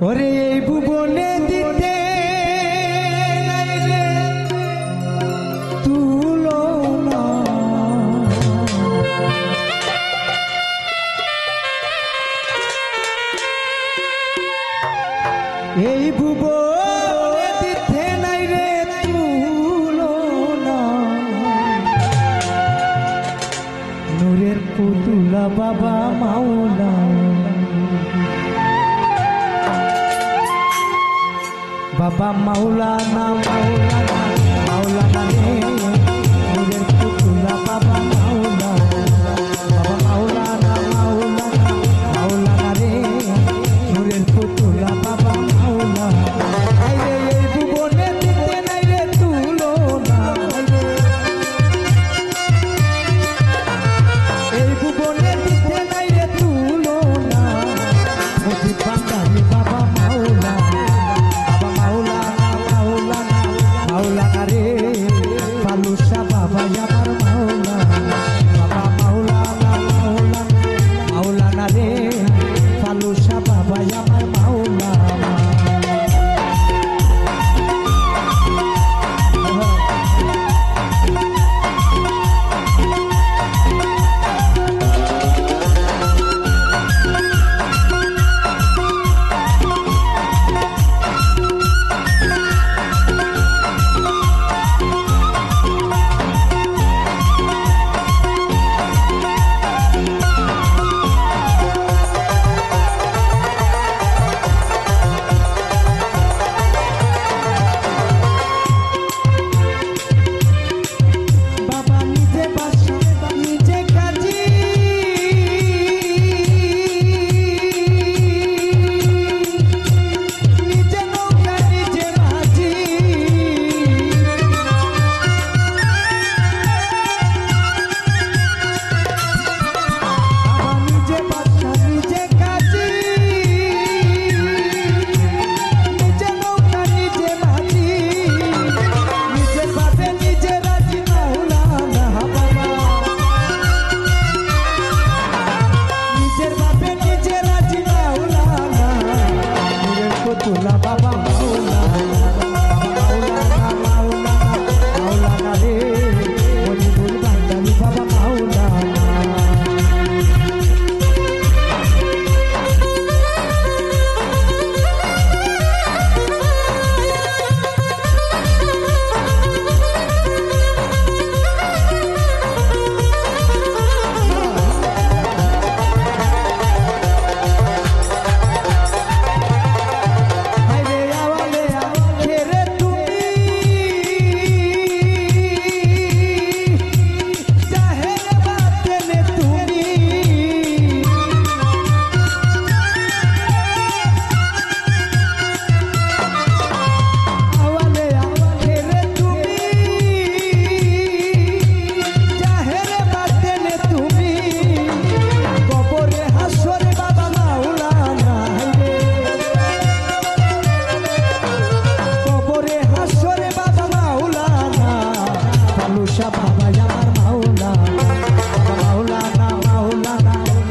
ওরে এই ভুবনে দিতে তুলনা এই ভুবনে দিতে নাই রে তুলনা নূরের পুতুলা বাবা মাওলা বাবা মাওলানা মাওলানা মাওলানা রে নূরের পুতুলা বাবা মাওলানা বাবা মাওলানা মাওলানা মাওলানা রে নূরের পুতুলা বাবা মাওলানা আই রে এই ভুবনে দিতে নাই রে তুলনা এই ভুবনে দিতে নাই রে তুলনা মুজি বাঙালি বাবা মাওলানা মাওলানা রে পালুসা বাবা আমার মাওলানা বাবা মাওলানা মাওলানা মাওলানা রে পালুসা বাবা আমার মাওলানা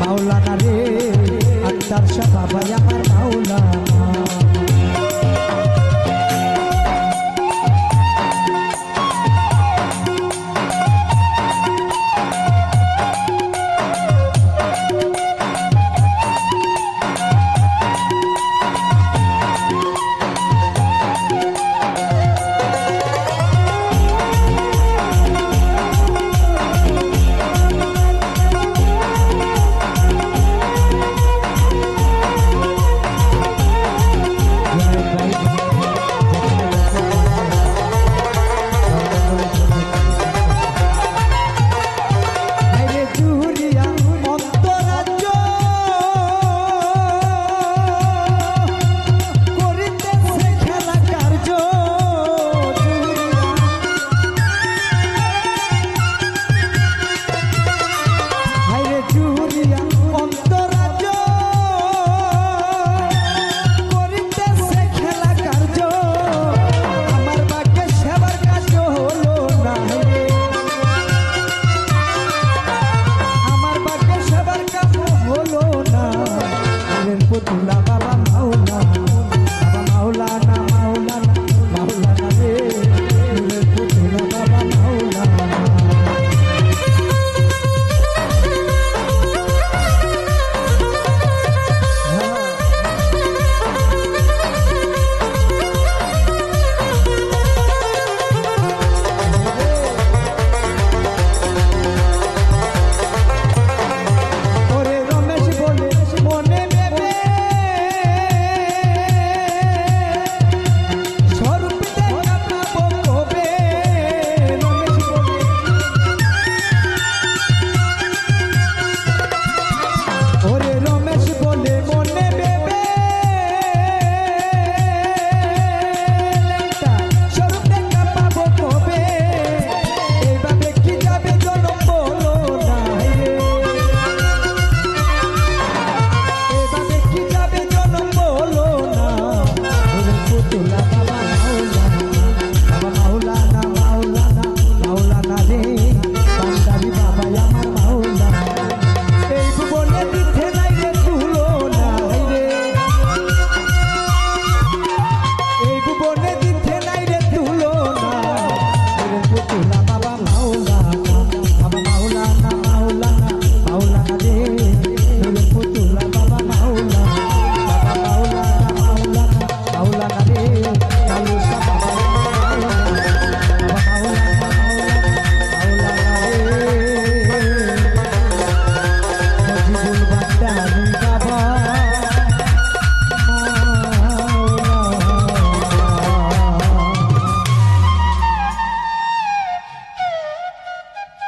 মাওলানা রে আত্মার বাবা আমার মাওলানা